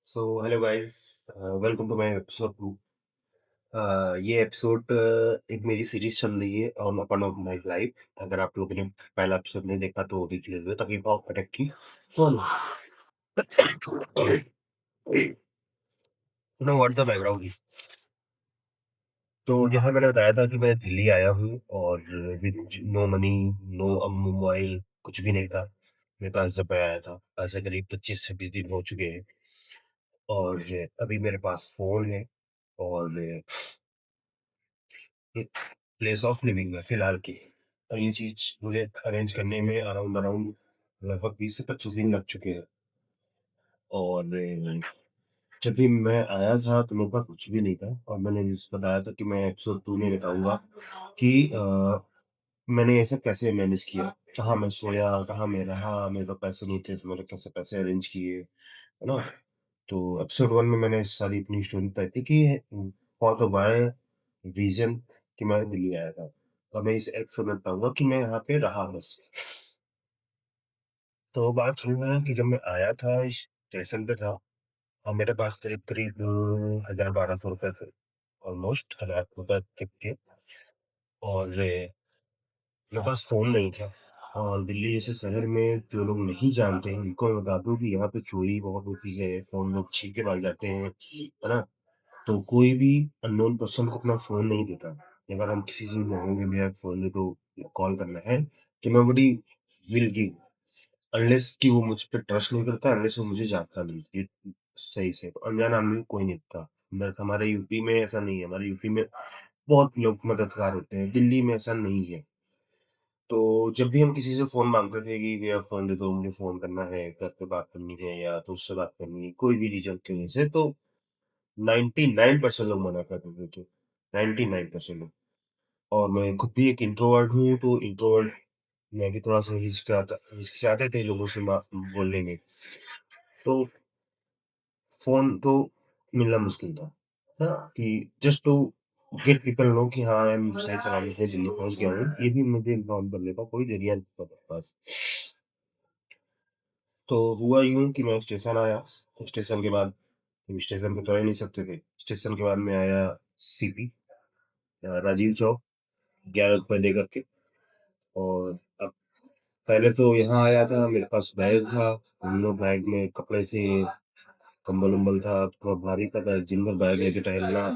So hello guys, welcome to my episode 2। ये episode एक मेरी सीरीज चल रही है on upon of my life. अगर आप लोगों ने पहला एपिसोड नहीं देखा तो वो देख लीजिए ताकि आप कनेक्ट की follow know what the background is. तो जैसा मैंने बताया था कि मैं दिल्ली आया हूँ और with no money, no mobile, कुछ भी नहीं था मेरे पास जब मैं आया था। ऐसे करीब 25 से 20 दिन हो चुके हैं और अभी मेरे पास फोन है और एक प्लेस ऑफ लिविंग है फिलहाल की। और ये चीज मुझे अरेंज करने में अराउंड अराउंड लगभग 20 से 25 दिन लग चुके हैं। और जब भी मैं आया था तो मेरे पास कुछ भी नहीं था और मैंने जिस बताया था कि मैं एपिसोड 2 में बताऊंगा कि मैंने ऐसा कैसे मैनेज किया, कहाँ मैं सोया, कहाँ मैं रहा, मेरे पास पैसे नहीं थे तो मैंने कैसे पैसे अरेंज किए, है ना। तो एपिसोड 1 में मैंने सारी अपनी स्टोरी बताई थी कि फॉर द वाई रीजन कि मैं दिल्ली आया था। और मैं इस एपिसोड में बताऊंगा कि मैं यहाँ पे रहा बस। तो बात यूँ है कि जब मैं आया था स्टेशन पे था और मेरे पास करीब करीब 1,000-1,200 रुपए थे, ऑलमोस्ट 1,000 रुपए तक के। और मेरे पास फ़ोन नहीं था। और दिल्ली जैसे शहर में जो लोग नहीं जानते हैं, उनको मैं बता दूँ कि यहाँ पे चोरी बहुत होती है, फ़ोन लोग छीन के भाग जाते हैं, है ना? तो कोई भी अननोन पर्सन को अपना फ़ोन नहीं देता। अगर हम किसी से माँगेंगे भैया फ़ोन दे दो, कॉल करना है, तो नोबडी विल गिव अनलेस कि वो मुझ पे ट्रस्ट नहीं करता, अनलेस वो मुझे जानता नहीं। ये सही से अनजान आदमी को कोई नहीं देता। बट हमारे यूपी में ऐसा नहीं है, हमारे यूपी में बहुत लोग मददगार होते हैं, दिल्ली में ऐसा नहीं है। तो जब भी हम किसी से फ़ोन माँगते थे कि भैया फ़ोन दे दो, मुझे फ़ोन करना है, घर पे बात करनी है या दोस्त से बात करनी है, कोई भी रीज़न की वजह से, तो 99% लोग मना कर देते थे। 99% लोग। और मैं खुद भी एक इंट्रोवर्ट हूँ, तो इंट्रोवर्ट मैं भी थोड़ा-सा हिचकिचाते थे लोगों से बोलने में। तो फ़ोन तो मिलना मुश्किल था। हाँ, कि just to get people know कि हाँ, मैं सही सलामत में दिल्ली पहुँच गया हूँ, ये भी मुझे इन्फॉर्म करने का कोई ज़रिया नहीं था मेरे पास। तो हुआ यूँ कि मैं स्टेशन आया, स्टेशन के बाद स्टेशन पे तो आ ही नहीं सकते थे। स्टेशन के बाद मैं आया सीपी, राजीव चौक, ₹11 दे कर के। और अब पहले तो यहाँ आया था, मेरे पास बैग था, दोनों बैग में कपड़े थे, कंबल-वंबल था, थोड़ा भारी था बैग, दिन भर बैग लेके टहलना,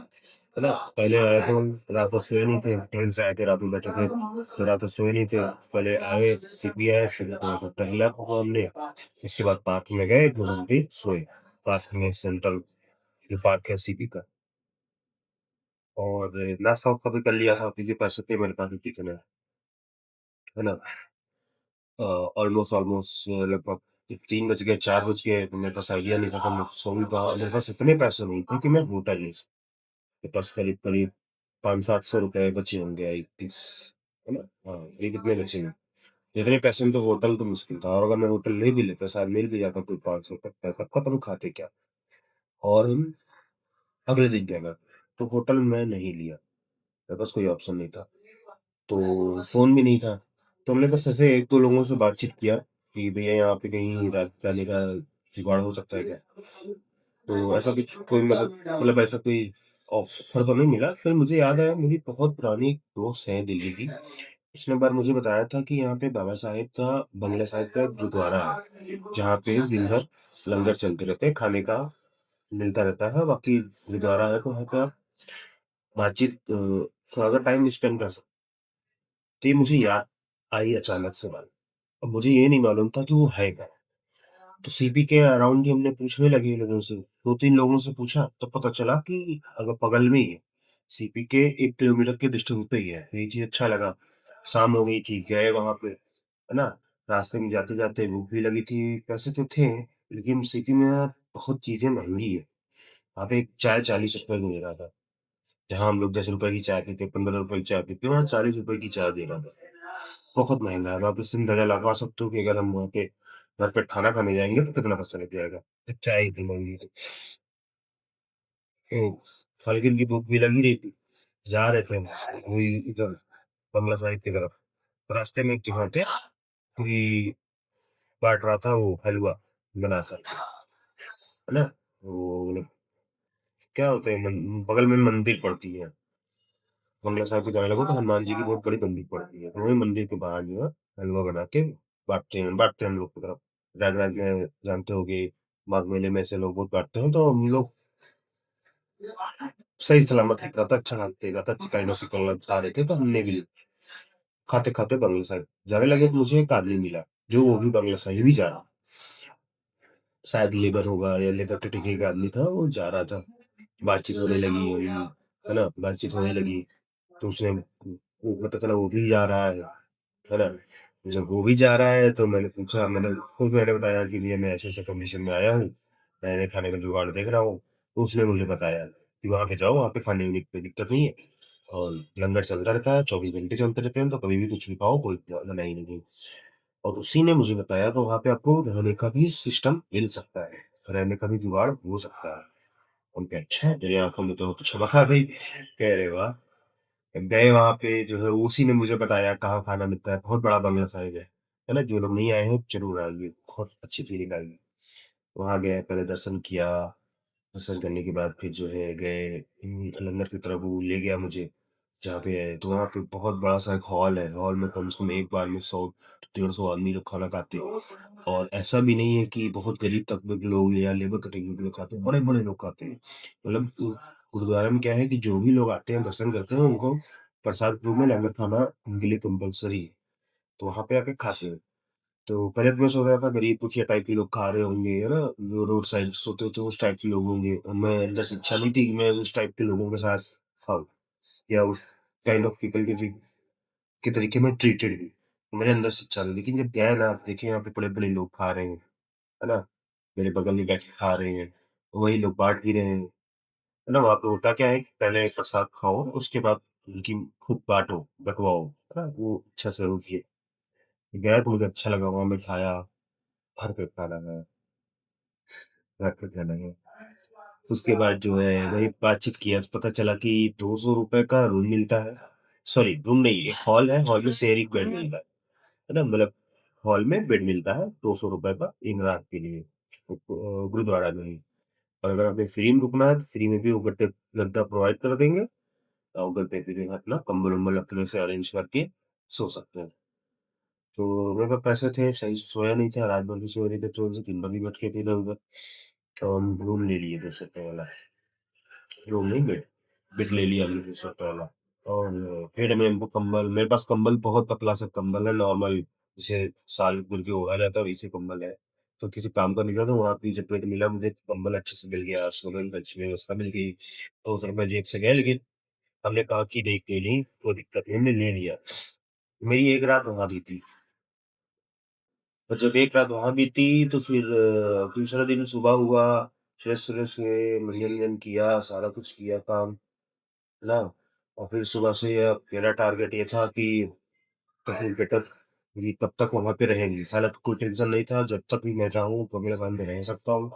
है ना? पहले आए थे हम, रात भर सोए नहीं थे, ट्रेन से आए थे, रात में बैठे थे, तो रात भर सोए नहीं थे। पहले आए, सीपी आए, फिर थोड़ा-सा टहला खूब हमने, इसके बाद पार्क में गए, 2 घंटे सोए। पार्क में सेंट्रल जो पार्क है सीपी का। और नाश्ता-वास्ता भी कर लिया था क्योंकि पैसे थे मेरे पास भी कितने, है ना? ऑलमोस्ट ऑलमोस्ट लगभग 3 बज गए, 4 बज गए, तो मेरे पास आइडिया नहीं था कि मैं सोऊँ कहाँ। मेरे पास इतने पैसे नहीं थे कि मैं होटल ले सकूँ। मेरे पास करीब-करीब 500-700 रुपए बचे होंगे आई गेस, है ना? हाँ, ये कितने बचे हैं। इतने पैसे में तो होटल तो मुश्किल था और अगर मैं होटल ले भी लेता, शायद मिल भी जाता कोई 500 तक पैसा, पता नहीं खाते क्या। और हम अगले दिन क्या करा, तो होटल मैं नहीं लिया, मेरे पास कोई ऑप्शन नहीं था। तो फ़ोन भी नहीं था, तो हमने बस ऐसे 1-2 लोगों से बातचीत किया कि भैया यहाँ पे कहीं रात रहने का जुगाड़ हो सकता है क्या? तो ऐसा कुछ कोई मतलब ऐसा कोई ऑफ़र तो नहीं मिला। फिर मुझे याद आया, मेरी बहुत पुरानी एक दोस्त है दिल्ली की, उसने एक बार मुझे बताया था कि यहाँ पे बाबा साहेब का बंगला साहिब का गुरुद्वारा है, जहाँ पे दिन भर लंगर चलते रहते हैं, खाने का मिलता रहता है, बाकी गुरुद्वारा है तो वहाँ पे आप बातचीत थोड़ा सा टाइम स्पेंड कर सकते। तो ये मुझे याद आई अचानक से बात। अब मुझे ये नहीं मालूम था कि वो है क्या? तो सीपी के अराउंड ही हमने पूछने लगे लोगों से, 2-3 लोगों से पूछा तो पता चला कि अगर बगल में ही है। सीपी के 1 किलोमीटर के डिस्टेंस पे ही है। तो ये चीज़ अच्छा लगा। शाम हो गई थी, गए वहाँ पे, है ना? रास्ते में जाते-जाते भूख भी लगी थी, पैसे तो थे, लेकिन सीपी में बहुत चीज़ें महँगी है। वहाँ पे एक चाय ₹40 में दे रहा था। जहाँ हम लोग ₹10 की चाय पीते, ₹15 की चाय पीते, वहाँ ₹40 की चाय दे रहा था। बहुत महँगा है। आप इससे अंदाज़ा लगा सकते हो कि अगर हम वहाँ पे घर पे खाना खाने जाएँगे तो कितना पैसा लग जाएगा। तो चाय इतनी महँगी है। तो हल्की की भूख भी लगी रही थी। जा रहे थे हम वही इधर बंगला साहिब की तरफ। रास्ते में एक जगह पे कोई बाँट रहा था वो हलवा बनाकर, है ना? वो मतलब क्या होता है, बगल में मंदिर पड़ती है। बंगला साहिब को जाने लगो तो हनुमान जी की बहुत बड़ी मंदिर पड़ती है, तो वही मंदिर के बाहर जो है हलवा बना के बांटते हैं हम लोग की तरफ। प्रयागराज में जानते होगे, माघ मेले में ऐसे लोग बहुत बांटते हैं, तो हम लोग सही सलामत निकला था, अच्छा खाते था, काइंड ऑफ पीपल बता रहे थे, तो हमने भी खाते खाते बंगला साहिब जाने लगे, तो मुझे एक आदमी मिला जो वो भी बंगला साहिब ही जा रहा, शायद लेबर होगा या लेबर कैटेगरी का आदमी था, वो जा रहा था। बातचीत होने लगी, है ना, बातचीत होने लगी, तो उसने वो पता चला वो भी जा रहा है ना। जब वो भी जा रहा है तो मैंने पूछा, मैंने बताया कि भैया मैं ऐसे ऐसे कंडीशन में आया हूँ, मैंने खाने का जुगाड़ देख रहा हूँ। तो उसने मुझे बताया कि वहाँ पे जाओ, वहाँ पे खाने की कोई दिक्कत नहीं है, और लंगर चलता रहता है, 24 घंटे चलते रहते हैं, तो कभी भी कुछ भी खाओ, कोई मनाही नहीं। और उसी ने मुझे बताया तो वहाँ पे आपको रहने का भी सिस्टम मिल सकता है, रहने का भी जुगाड़ हो सकता है। उनके अच्छा, मेरी आंखों में तो चमक आ गई, कह रहे वाह। गए वहाँ पे जो है, उसी ने मुझे बताया कहाँ खाना मिलता है, बहुत बड़ा बंगला साइज है ना, जो लोग नहीं आए हैं जरूर आएंगे, बहुत अच्छी फीलिंग आएगी। वहाँ गए, पहले दर्शन किया, दर्शन करने के बाद फिर जो है गए लंगर की तरफ, वो ले गया मुझे जहाँ पे है, तो वहाँ पे बहुत बड़ा सा एक हॉल है, हॉल में कम से कम एक बार में 100 150 आदमी लोग खाना खाते हैं। और ऐसा भी नहीं है कि बहुत गरीब तबके के लोग या लेबर कैटेगरी के लोग खाते हैं, बड़े बड़े लोग खाते हैं। मतलब गुरुद्वारा में क्या है कि जो भी लोग आते हैं दर्शन करते हैं, उनको प्रसाद के रूप में लंगर खाना उनके लिए कंपलसरी है, तो वहाँ पे आके खाते हैं। तो पहले तो मैं सोच रहा था गरीब दुखिया टाइप के लोग खा रहे होंगे, है ना, जो रोड साइड सोते होते उस टाइप के लोग होंगे, और मैं अंदर से इच्छा नहीं थी कि मैं उस टाइप के लोगों के साथ खाऊं, या उस काइंड ऑफ पीपल के तरीके में ट्रीटेड भी। तो मेरे अंदर से इच्छा थी, लेकिन जब गया ना, देखे यहाँ पे बड़े बड़े लोग खा रहे हैं, है ना, मेरे बगल में बैठ के खा रहे हैं, वही लोग बांट भी रहे हैं, है ना। वहाँ पे होता क्या है कि पहले प्रसाद खाओ, उसके बाद उनकी खूब बांटो, बंटवाओ, है ना, वो अच्छा से रुकिए। गया तो मुझे अच्छा लगा, वहाँ मैं खाया, भर पेट खाना खाया, भर पेट खाना खाया। उसके बाद जो है वही बातचीत किया, तो पता चला कि 200 रुपए का रूम मिलता है। सॉरी, रूम नहीं, एक हॉल है, हॉल में शेयरिंग बेड मिलता है ना, मतलब हॉल में बेड मिलता है 200 रुपए का एक रात के लिए, गुरुद्वारा में ही। और अगर हमें फ्री में रुकना है तो फ्री में भी वो गद्दे गद्दा प्रोवाइड कर देंगे, और गद्दे पे भी अपना कंबल उम्बल अपने से अरेंज करके सो सकते हैं। तो मेरे पास पैसे थे, सही से सोया नहीं था, रात भर भी सोए नहीं थे, तो उनसे दिन भर भी भटके थे इधर उधर, तो हम रूम ले लिए 200 रुपए वाला। रूम नहीं, बेड, बेड ले लिया हमने 200 रुपए वाला। और फिर हमको कंबल, मेरे पास कंबल बहुत पतला सा कंबल है, नॉर्मल, जैसे साल भर के ओढ़ा जाता है वैसे कंबल है। तो किसी काम का निकला तो वहाँ पे जब पेट मिला, मुझे कंबल अच्छे से मिल गया, सोने की अच्छी व्यवस्था मिल गई, तो उस मैं जेब से गया, लेकिन हमने कहा कि देख ले ली, कोई दिक्कत नहीं, हमने ले लिया। मेरी एक रात वहाँ बीती, और जब एक रात वहाँ बीती तो फिर दूसरा दिन सुबह हुआ, फ्रेश व्रेश हुए, मनोरंजन किया, सारा कुछ किया काम, है ना। और फिर सुबह से मेरा टारगेट ये था कि कहीं बेटर, ये तब तक वहाँ पे रहेंगी, हालांकि कोई टेंशन नहीं था, जब तक भी मैं चाहूँ तो अगले काम में रह सकता हूँ,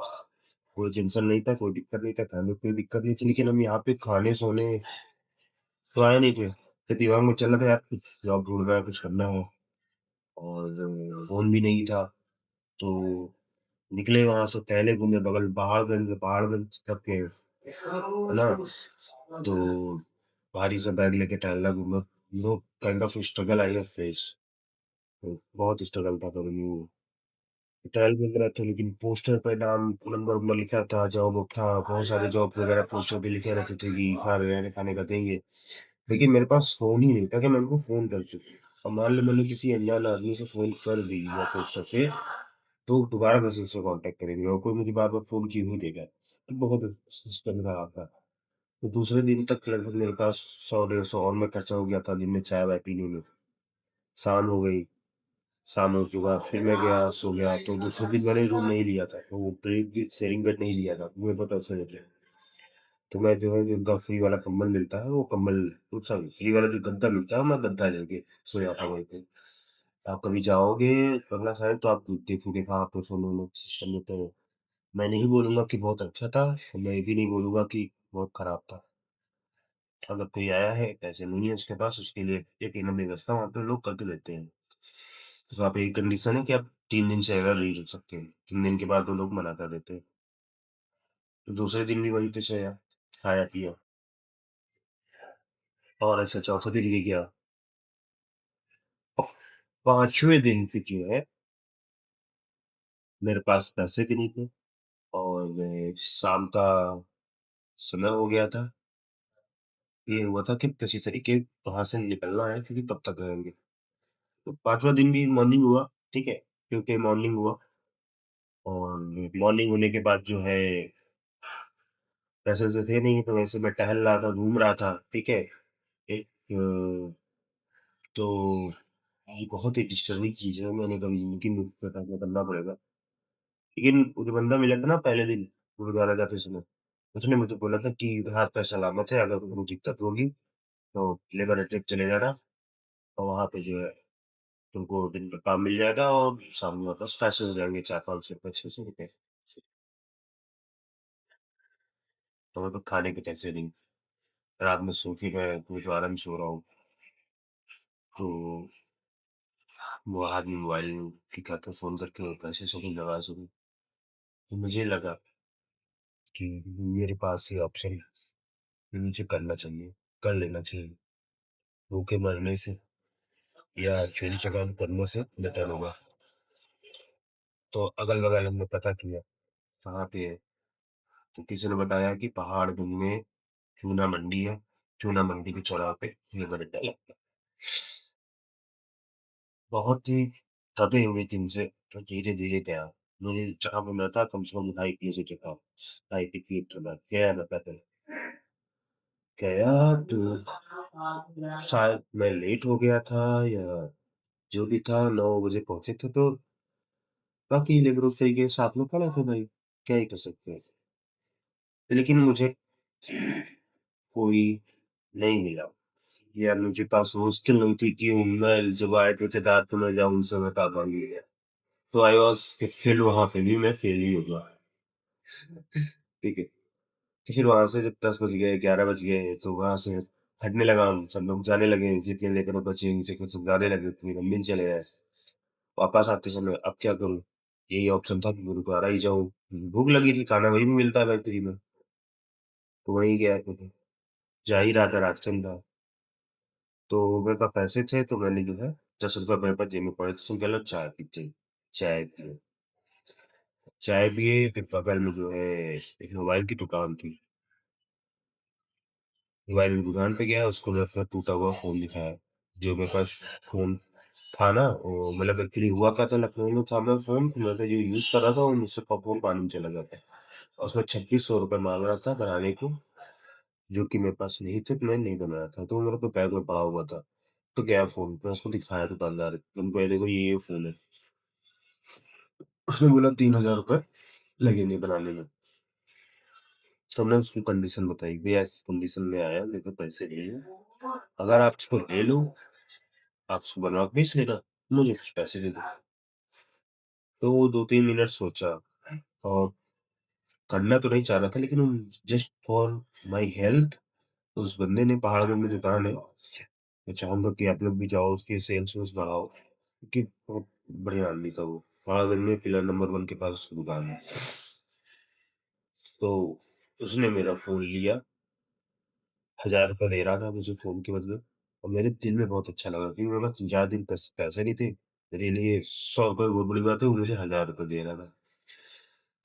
कोई टेंशन नहीं था, कोई दिक्कत नहीं था, खाने में कोई दिक्कत नहीं थी, लेकिन हम यहाँ पे खाने सोने तो आए नहीं थे, तो दिमाग में चल रहा था यार कुछ जॉब ढूंढना है, कुछ करना है, और फोन भी नहीं था। तो निकले वहां से, टहले घूमे बगल पहाड़गंज तक के, है ना। तो भारी सा बैग लेके टहलना घूमा, know kind of struggle I है फेस, बहुत स्ट्रगल था कभी। टहल भी रहा था, लेकिन पोस्टर पे नाम नंबर नंबर लिखा था, जॉब वॉब था, बहुत सारे जॉब वगैरह पोस्टर पे लिखे रहते थे कि रहने खाने का देंगे, लेकिन मेरे पास फोन ही नहीं था कि मैं उनको फोन कर सकूं। और मान लो मैंने किसी अनजान आदमी से फोन कर दी या पोस्टर पे, तो दोबारा मैसेज से कांटेक्ट करेंगे, और कोई मुझे बार बार फोन क्यों ही देगा, तो बहुत सिस्टम खराब था। तो दूसरे दिन तक लगभग मेरे पास 100 150 और में खर्चा हो गया था, दिन में चाय वाय पीने में। शाम हो गई, शाम हो के बाद फिर मैं गया, सो गया, तो दूसरे दिन मैंने रूम नहीं लिया था, तो वो शेयरिंग बेड नहीं लिया था, मुझे पता चल गया। तो मैं जो है, जो फ्री वाला कंबल मिलता है वो कंबल, सॉरी, फ्री वाला जो गद्दा मिलता है, मैं गद्दा लेके सोया था वहीं पे। आप कभी जाओगे बंगला साहिब तो आप देखोगे कहाँ पे सोने में सिस्टम देते हैं। मैं नहीं बोलूंगा कि बहुत अच्छा था, और मैं ये भी नहीं बोलूंगा कि बहुत खराब था। अगर कोई आया है, पैसे नहीं है उसके पास, उसके लिए एक इनम व्यवस्था वहाँ पे लोग करके देते हैं। तो आप, एक कंडीशन है कि आप 3 दिन से अगर नहीं रुक सकते, 3 दिन के बाद वो लोग मना कर देते हैं। तो दूसरे दिन भी वहीं पे सोया, खाया पिया, और ऐसे चौथे दिन भी गया। और पांचवें दिन पे जो है, मेरे पास पैसे भी नहीं थे, और शाम का समय हो गया था। ये हुआ था कि किसी तरीके वहां से निकलना है, क्योंकि तब तक रहेंगे। तो पांचवा दिन भी मॉर्निंग हुआ, ठीक है, क्योंकि मॉर्निंग हुआ, और मॉर्निंग होने के बाद जो है, पैसे वैसे थे नहीं, तो वैसे मैं टहल रहा था, घूम रहा था, ठीक है। एक तो ये बहुत ही डिस्टर्बिंग चीज है, मैंने कभी जिंदगी में करना पड़ेगा। लेकिन वो जो बंदा मिला था ना पहले दिन गुरुद्वारा जाते समय, उसने मुझे बोला था कि हाथ पैर सलामत है, अगर तुम्हें दिक्कत होगी तो लेबर अटैक चले जाना, और वहां पे जो है तुमको दिन का काम मिल जाएगा, और शाम में वापस पैसे हो जाएंगे, 400-500 रुपये, 600 रुपये। तो मैं तो खाने के पैसे नहीं, रात में सो के मैं गुरुद्वारा में सो रहा हूँ, तो वो आदमी मोबाइल की खाता फोन करके पैसे सो के लगा सकूँ। तो मुझे लगा कि मेरे पास ये ऑप्शन मुझे करना चाहिए, कर लेना चाहिए, भूखे मरने से या चोरी चकान करने से बेटर होगा। तो अगल बगल हमने पता किया कहाँ पे है, तो किसी ने बताया कि पहाड़गंज में चूना मंडी है, चूना मंडी के चौराहे पे ये बड़े डाला। बहुत ही दबे हुए दिन से तो धीरे धीरे गया। मुझे जहाँ पे मिला था कम से कम 2.5 किलो था, 2.5 किलो चला गया मैं पैदल। गया तो शायद मैं लेट हो गया था, या जो भी था, 9 बजे पहुंचे थे, तो बाकी लेबरों से के साथ में खड़ा था भाई, क्या ही कर सकते हैं। लेकिन मुझे कोई नहीं मिला, या मुझे पास वो स्किल नहीं थी कि मैं जब आए थे ठेकेदार तो मैं जाऊं उनसे मैं काम मांग लिया। तो आई वॉज फेल, वहां पे भी मैं फेल ही होगा, ठीक है। तो फिर वहां से जब 10 बज गए, 11 बज गए, तो वहां से हटने लगा, हम सब लोग जाने लगे, जितने लेकर बचे उनसे कुछ जाने लगे, फिर हम भी चले गए। वापस आते समय अब क्या करूं, यही ऑप्शन था कि गुरुद्वारा ही जाऊं। भूख लगी थी, खाना वही भी मिलता है भाई फ्री में, तो वही गया तो जा ही रहा था, राजस्थान था। तो मेरे पास पैसे थे, तो मैंने जो है 10 रुपये मेरे पास जेब में पड़े थे, तो चलो चाय पीते, चाय पिए, चाय पिए, फिर बगल में जो है एक मोबाइल की दुकान थी, मोबाइल की दुकान पे गया, उसको मैं अपना टूटा हुआ फोन दिखाया, जो मेरे पास फोन था ना, वो मतलब एक्चुअली हुआ क्या था, लखनऊ में था मेरा फोन, तो मैं तो जो यूज कर रहा था वो मुझसे फोन पानी में चला जाता है, और उसमें 2600 रुपये मांग रहा था बनाने को, जो कि मेरे पास नहीं थे, तो मैं नहीं बनाया था, तो वो मेरे को बैग में पड़ा हुआ था। तो गया फोन पे उसको दिखाया दुकानदार, तुम पहले को ये फोन है, उसने बोला 3,000 रुपये लगेंगे बनाने में। तो हमने उसको कंडीशन बताई, भैया इस कंडीशन में आया, मेरे को पैसे नहीं है, अगर आप इसको ले लो, आप इसको बनवा के बेच लेना, मुझे कुछ पैसे दे दो। तो वो 2-3 मिनट सोचा, और करना तो नहीं चाह रहा था, लेकिन जस्ट फॉर माई हेल्प उस बंदे ने, पहाड़ में दुकान है, मैं चाहूंगा कि आप लोग भी जाओ, उसकी सेल्स वेल्स बढ़ाओ, क्योंकि बहुत बढ़िया आदमी था वो। पहाड़गंज में पिलर नंबर 1 के पास उसकी दुकान है। तो उसने मेरा फोन लिया, 1,000 रुपये दे रहा था मुझे फोन के बदले, और मेरे दिल में बहुत अच्छा लगा, क्योंकि मेरे पास 4 दिन पैसे नहीं थे, मेरे लिए 100 रुपये बहुत बड़ी बात है, वो मुझे 1,000 रुपये दे रहा था,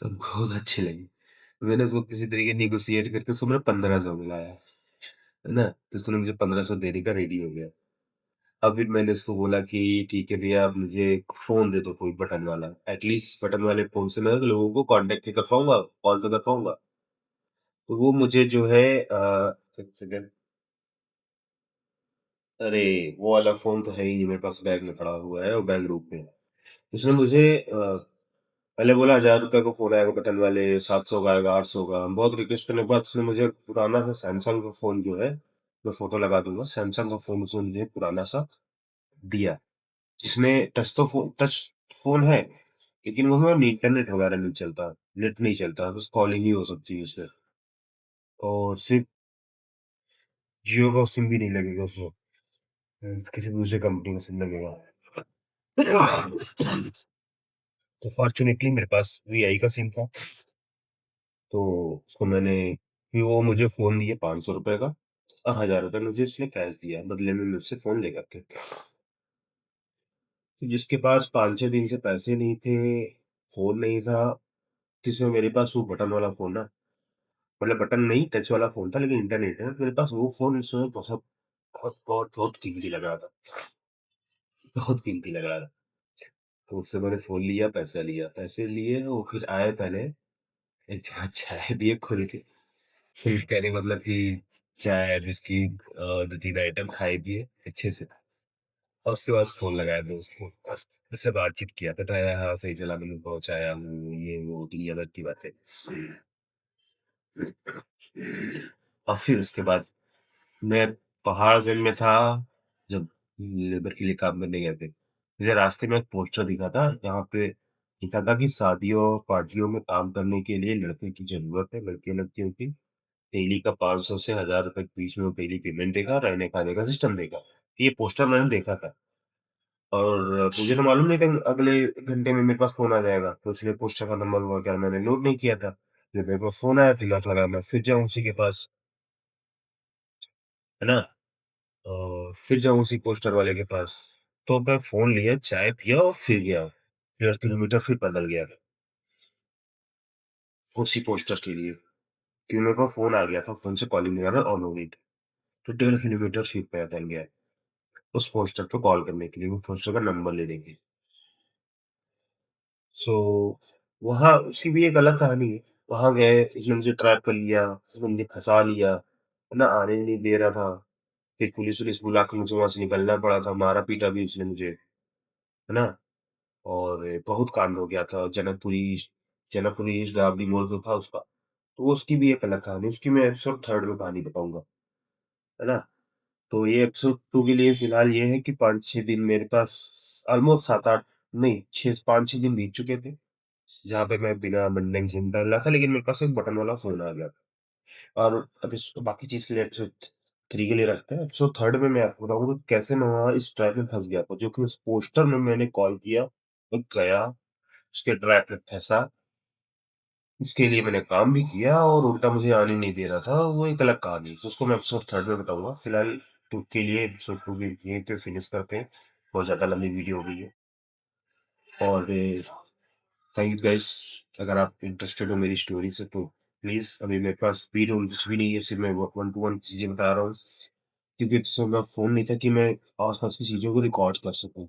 तो हमको बहुत अच्छी लगी। मैंने उसको किसी तरीके निगोशिएट करके उसको मैंने 1500 मिलाया, है ना, तो उसने मुझे 1500 देने का रेडी हो गया। अब फिर मैंने उसको बोला कि ठीक है भैया, आप मुझे एक फोन दे दो कोई बटन वाला, एटलीस्ट बटन वाले फोन से मैं लोगों को कांटेक्ट कर पाऊंगा, कॉल तो कर पाऊंगा। तो वो मुझे जो है एक सेकंड, अरे वो वाला फोन तो है ही नहीं मेरे पास, बैग में पड़ा हुआ है, वो बैग रूप में है। उसने मुझे पहले बोला 1,000 रुपये का फोन आएगा बटन वाले, 700 का आएगा, 800 का। हम बहुत रिक्वेस्ट करने के बाद उसने मुझे पुराना सा सैमसंग का फोन जो है, मैं फोटो लगा दूंगा, सैमसंग का फोन उसने मुझे पुराना सा दिया, जिसमें टच फोन है, लेकिन वो में इंटरनेट वगैरह नहीं चलता, नेट नहीं चलता, बस कॉलिंग ही हो सकती है उसमें, और सिर्फ जियो का सिम भी नहीं लगेगा उसमें, किसी दूसरे कंपनी का सिम लगेगा। तो फॉर्चुनेटली मेरे पास वीआई का सिम था, तो उसको मैंने फिर वो मुझे फ़ोन दिए ₹500 का और ₹1000 मुझे उसने कैश दिया बदले में मुझसे फ़ोन लेकर के। तो जिसके पास 5-6 दिन से पैसे नहीं थे, फ़ोन नहीं था, जिसमें मेरे पास वो बटन वाला फ़ोन ना, मतलब बटन नहीं टच वाला फ़ोन था लेकिन इंटरनेट है, मेरे पास वो फ़ोन इस समय बहुत, बहुत, बहुत, बहुत कीमती लग रहा था, बहुत कीमती लग रहा था। तो उससे मैंने फ़ोन लिया, पैसे लिए वो फिर आए पहले एक जगह चाय दिए खुल के, फिर कहने मतलब कि चाय, बिस्किट 2-3 आइटम खाए पिए अच्छे से और उसके बाद फ़ोन लगाया दोस्त को। बस उससे बातचीत किया, बताया हाँ, सही सलामत पहुँचाया हूँ, ये वो दुनिया भर की बातें। और फिर उसके बाद मैं पहाड़गंज में था, जब लेबर के लिए काम करने गए थे। मुझे रास्ते में एक पोस्टर दिखा था, जहाँ पे लिखा था कि शादियों और पार्टियों में काम करने के लिए लड़के की ज़रूरत है, लड़के-लड़कियों की। डेली का 500 से ₹1000 के बीच में वो डेली पेमेंट देगा, रहने-खाने का सिस्टम देगा। ये पोस्टर मैंने देखा था और मुझे तो मालूम नहीं था कि अगले घंटे में मेरे पास फ़ोन आ जाएगा, तो इसलिए पोस्टर का नंबर वगैरह मैंने नोट नहीं किया था। जब मेरे पास फ़ोन आया, दिमाग लगा मैं फिर जाऊँ उसी के पास, है ना? फिर जाऊँ उसी पोस्टर वाले के पास। तो मैं फ़ोन लिया, चाय पिया और फिर गया। 1.5 किलोमीटर फिर पैदल गया, उसी पोस्टर के लिए। क्योंकि मेरे पास फ़ोन आ गया था, फ़ोन से कॉलिंग वगैरह ऑन हो गई थी। तो 1.5 किलोमीटर फिर पैदल गया, उस पोस्टर पे कॉल करने के लिए, वो पोस्टर का नंबर लेने के लिए। सो वहाँ उसकी भी एक अलग कहानी है। वहाँ गए, उसने मुझे ट्रैप कर लिया, उसने मुझे फँसा लिया, है ना? आने नहीं दे रहा था। फिर पुलिस-वुलिस बुला के मुझे वहाँ से निकलना पड़ा था, मारा-पीटा भी उसने मुझे, है ना? और बहुत कांड हो गया था जनकपुरी ईस्ट मोड़ जो था उसका। तो उसकी भी एक अलग कहानी, उसकी मैं एपिसोड 3 में कहानी बताऊँगा, है ना? तो ये एपिसोड 2 के लिए फिलहाल ये है कि 5-6 दिन मेरे पास ऑलमोस्ट 7-8 नहीं 6 5-6 दिन बीत चुके थे, जहाँ पे मैं बिना बंधन घूमता रहा था, लेकिन मेरे पास एक बटन वाला फ़ोन आ गया था। और अब इसको बाकी चीज़ के लिए एपिसोड 3 के लिए रखते हैं। एपिसोड 3 में मैं आपको बताऊँगा कि कैसे मैं वहाँ इस ट्रैप में फँस गया था, जो कि उस पोस्टर में मैंने कॉल किया, मैं गया, उसके ट्रैप में फँसा, उसके लिए मैंने काम भी किया और उल्टा मुझे आने नहीं दे रहा था, वो एक अलग कहानी है। तो उसको मैं एपिसोड 3 में बताऊँगा। फिलहाल 2 के लिए एपिसोड 2 भी यहीं पे फिनिश करते हैं। बहुत ज़्यादा लंबी वीडियो हो गई है और थैंक यू गाइस। अगर आप इंटरेस्टेड हो मेरी स्टोरी से तो प्लीज़, अभी मेरे पास वीडियो कुछ भी नहीं है, सिर्फ मैं 1 टू 1 चीज़ें बता रहा हूँ। क्योंकि उस समय फ़ोन नहीं था कि मैं आस-पास की चीज़ों को रिकॉर्ड कर सकूँ।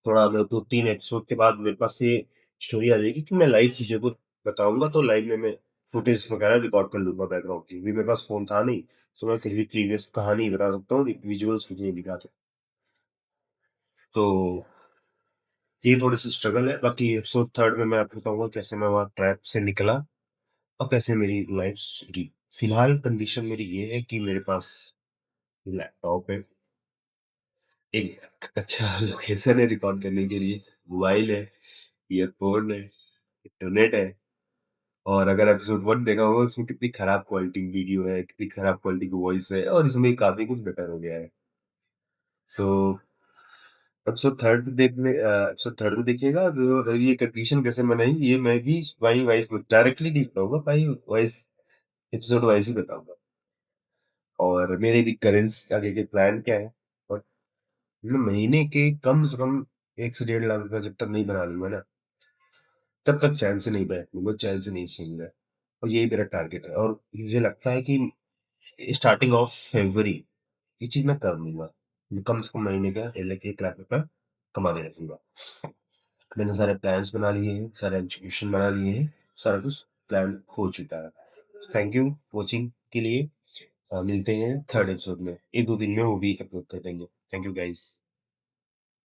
थोड़ा मैं 2-3 एपिसोड के बाद मेरे पास ये स्टोरी आ जाएगी कि मैं लाइव चीज़ों को बताऊँगा, तो लाइव में मैं फुटेज वगैरह रिकॉर्ड कर लूँगा बैकग्राउंड की। अभी मेरे पास फ़ोन था नहीं, तो मैं कुछ भी प्रीवियस कहानी बता सकता हूँ, विजुअल्स कुछ नहीं दिखा सकता। तो ये थोड़ी-सी स्ट्रगल है, बाकी एपिसोड 3 में मैं आपको बताऊँगा कैसे मैं वहाँ ट्रैप से निकला और कैसे मेरी लाइफ सुधरी। फिलहाल कंडीशन मेरी ये है कि मेरे पास लैपटॉप है, एक अच्छा लोकेशन है रिकॉर्ड करने के लिए, मोबाइल है, ईयरफ़ोन है, इंटरनेट है और अगर एपिसोड 1 देखा होगा उसमें कितनी खराब क्वालिटी की वीडियो है, कितनी खराब क्वालिटी की वॉइस है और इसमें काफ़ी कुछ बेटर हो गया है। सो एपिसोड 3 में देखिएगा जो ये कंडीशन कैसे बनाई ये मैं भी वाई वाइज़ डायरेक्टली नहीं बताऊँगा, भाई वाइज़ एपिसोड वाइज़ ही बताऊँगा। और मेरे भी करेंट्स आगे के प्लान क्या है और मैं महीने के कम से कम 1 से डेढ़ लाख रुपए जब तक नहीं बना लूँगा ना, तब तक चैन से नहीं बैठूँगा, चैन से नहीं सोऊँगा और यही मेरा टारगेट है और मुझे लगता है कि स्टार्टिंग ऑफ फरवरी ये चीज़ मैं कर लूँगा। मैं कम से कम महीने का 1 लाख रुपए कमाने लगूँगा। मैंने सारे प्लान्स बना लिए हैं, सारे एग्जीक्यूशन बना लिए हैं, सारा कुछ प्लान हो चुका है। थैंक यू वॉचिंग के लिए। मिलते हैं 3rd एपिसोड में। 1-2 दिन में वो भी अपलोड कर देंगे। Thank you guys.